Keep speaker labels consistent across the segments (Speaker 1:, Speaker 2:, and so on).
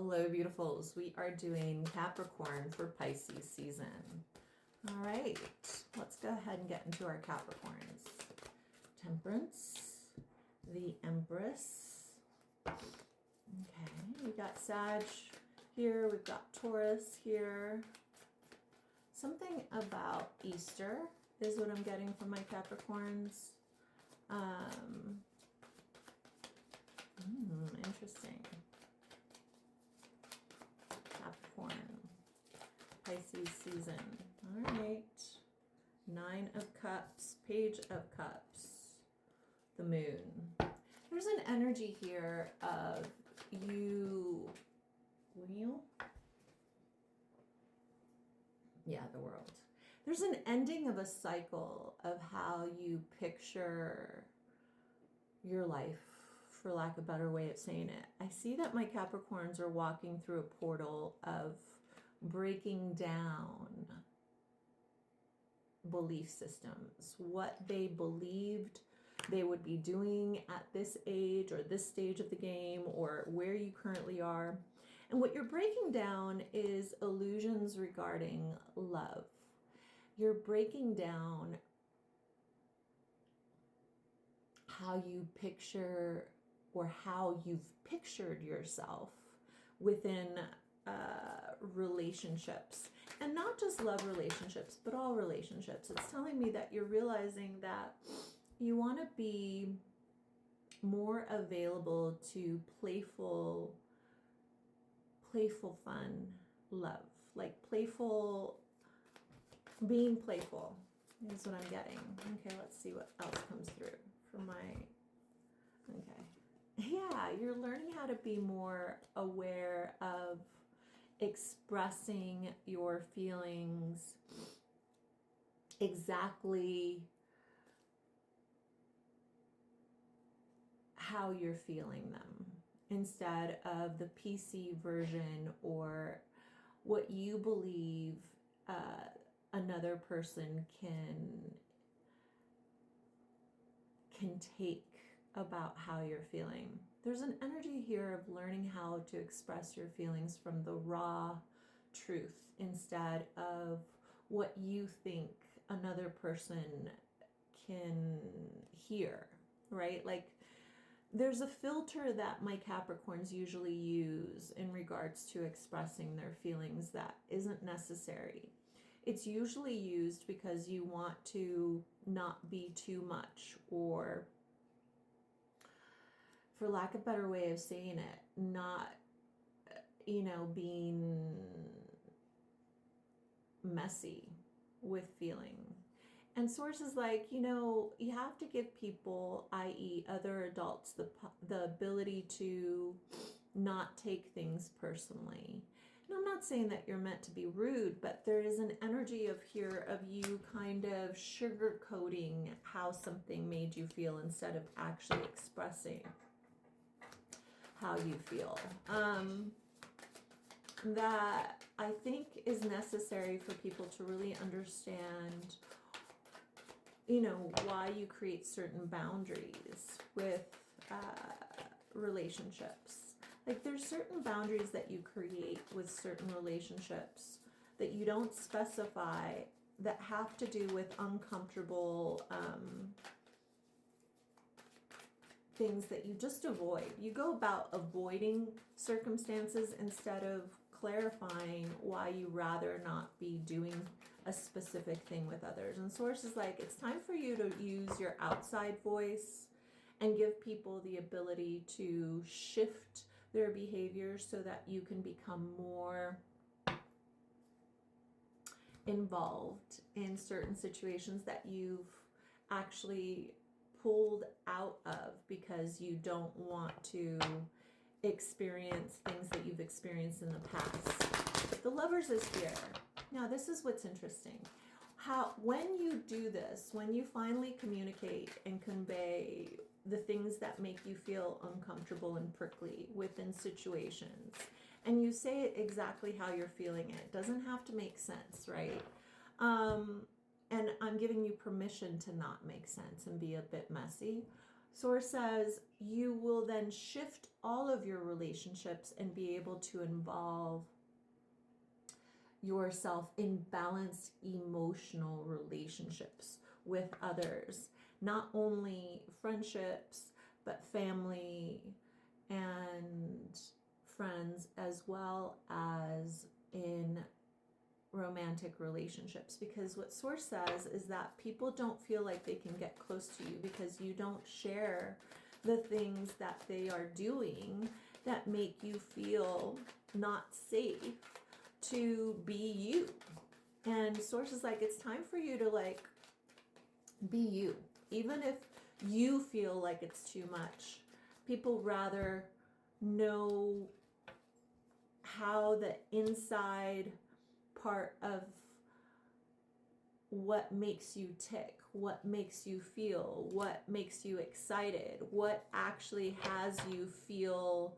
Speaker 1: Hello, beautifuls. We are doing Capricorn for Pisces season. All right, let's go ahead and get into our Capricorns. Temperance, the Empress. Okay, we got Sag here. We've got Taurus here. Something about Easter is what I'm getting from my Capricorns. Interesting. Capricorn, Pisces season. All right. 9 of Cups, Page of Cups, the Moon. There's an energy here of you, wheel? Yeah, the World. There's an ending of a cycle of how you picture your life, for lack of a better way of saying it. I see that my Capricorns are walking through a portal of breaking down belief systems, what they believed they would be doing at this age or this stage of the game or where you currently are. And what you're breaking down is illusions regarding love. You're breaking down how you picture or how you've pictured yourself within relationships, and not just love relationships, but all relationships. It's telling me that you're realizing that you want to be more available to playful fun love, like being playful is what I'm getting. Okay, let's see what else comes through for my, okay. Yeah, you're learning how to be more aware of expressing your feelings exactly how you're feeling them instead of the PC version or what you believe another person can take about how you're feeling. There's an energy here of learning how to express your feelings from the raw truth instead of what you think another person can hear, right? Like there's a filter that my Capricorns usually use in regards to expressing their feelings that isn't necessary. It's usually used because you want to not be too much, or for lack of a better way of saying it, not, being messy with feeling. And sources like, you have to give people, i.e. other adults, the ability to not take things personally. And I'm not saying that you're meant to be rude, but there is an energy of you kind of sugarcoating how something made you feel instead of actually expressing how you feel. That I think is necessary for people to really understand, why you create certain boundaries with relationships. Like there's certain boundaries that you create with certain relationships that you don't specify that have to do with uncomfortable things that you just avoid. You go about avoiding circumstances instead of clarifying why you rather not be doing a specific thing with others. And sources like, it's time for you to use your outside voice and give people the ability to shift their behavior so that you can become more involved in certain situations that you've actually pulled out of because you don't want to experience things that you've experienced in the past. The Lovers is here. Now, this is what's interesting. When you do this, when you finally communicate and convey the things that make you feel uncomfortable and prickly within situations, and you say it exactly how you're feeling it doesn't have to make sense, right? And I'm giving you permission to not make sense and be a bit messy. Source says you will then shift all of your relationships and be able to involve yourself in balanced emotional relationships with others, not only friendships, but family and friends, as well as in romantic relationships. Because what Source says is that people don't feel like they can get close to you because you don't share the things that they are doing that make you feel not safe to be you. And Source is like, it's time for you to like be you, even if you feel like it's too much. People rather know how the inside part of what makes you tick, what makes you feel, what makes you excited, what actually has you feel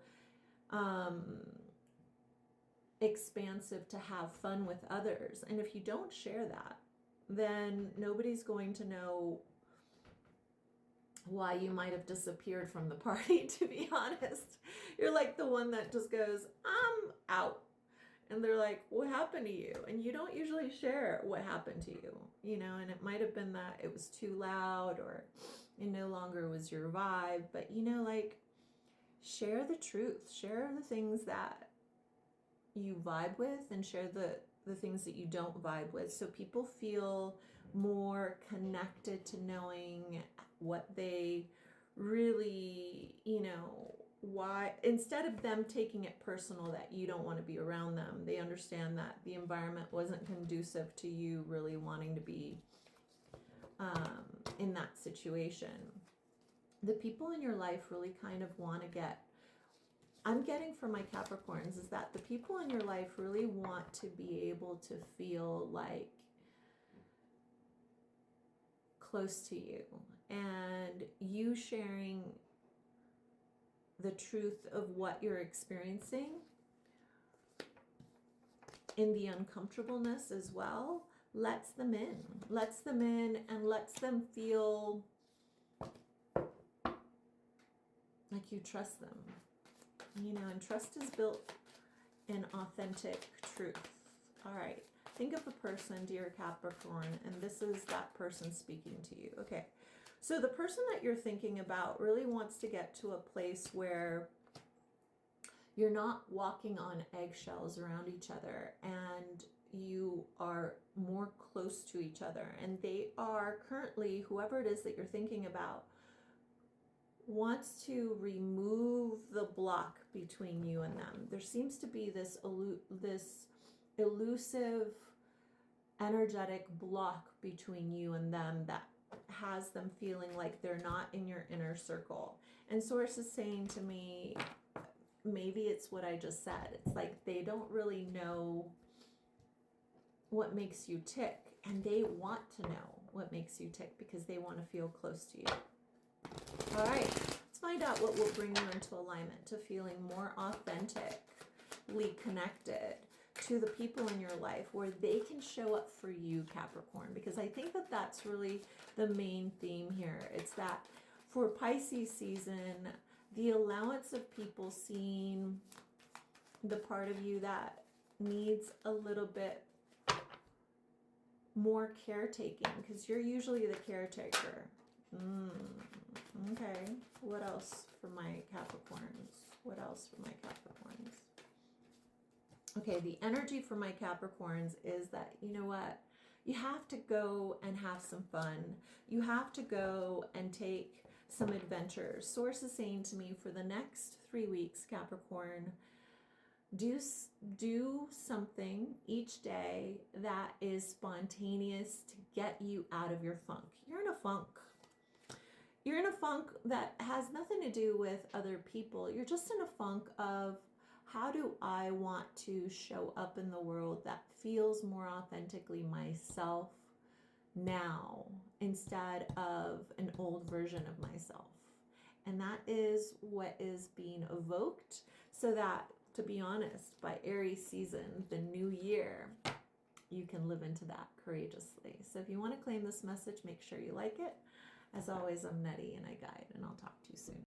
Speaker 1: expansive to have fun with others. And if you don't share that, then nobody's going to know why you might have disappeared from the party, to be honest. You're like the one that just goes, I'm out. And they're like, what happened to you? And you don't usually share what happened to you, you know, and it might have been that it was too loud or it no longer was your vibe. But, you know, like, share the truth, share the things that you vibe with, and share the things that you don't vibe with, so people feel more connected to knowing what they really, you know, why, instead of them taking it personal that you don't want to be around them, they understand that the environment wasn't conducive to you really wanting to be in that situation. The people in your life really kind of want to get, I'm getting from my Capricorns, is that the people in your life really want to be able to feel like close to you, and you sharing the truth of what you're experiencing in the uncomfortableness as well lets them in and lets them feel like you trust them, you know, and trust is built in authentic truth. All right, think of a person, dear Capricorn, and this is that person speaking to you. Okay, so the person that you're thinking about really wants to get to a place where you're not walking on eggshells around each other, and you are more close to each other. And they are currently, whoever it is that you're thinking about, wants to remove the block between you and them. There seems to be this elusive, energetic block between you and them that has them feeling like they're not in your inner circle. And Source is saying to me, maybe it's what I just said. It's like they don't really know what makes you tick, and they want to know what makes you tick because they want to feel close to you. All right, let's find out what will bring you into alignment to feeling more authentically connected to the people in your life, where they can show up for you, Capricorn, because I think that that's really the main theme here. It's that for Pisces season, the allowance of people seeing the part of you that needs a little bit more caretaking, because you're usually the caretaker. Okay, what else for my Capricorns? What else for my Capricorns? Okay, the energy for my Capricorns is that, you know what? You have to go and have some fun. You have to go and take some adventures. Source is saying to me, for the next 3 weeks, Capricorn, do something each day that is spontaneous to get you out of your funk. You're in a funk. You're in a funk that has nothing to do with other people. You're just in a funk of, how do I want to show up in the world that feels more authentically myself now instead of an old version of myself? And that is what is being evoked, so that, to be honest, by Aries season, the new year, you can live into that courageously. So if you want to claim this message, make sure you like it. As always, I'm Nettie and I guide, and I'll talk to you soon.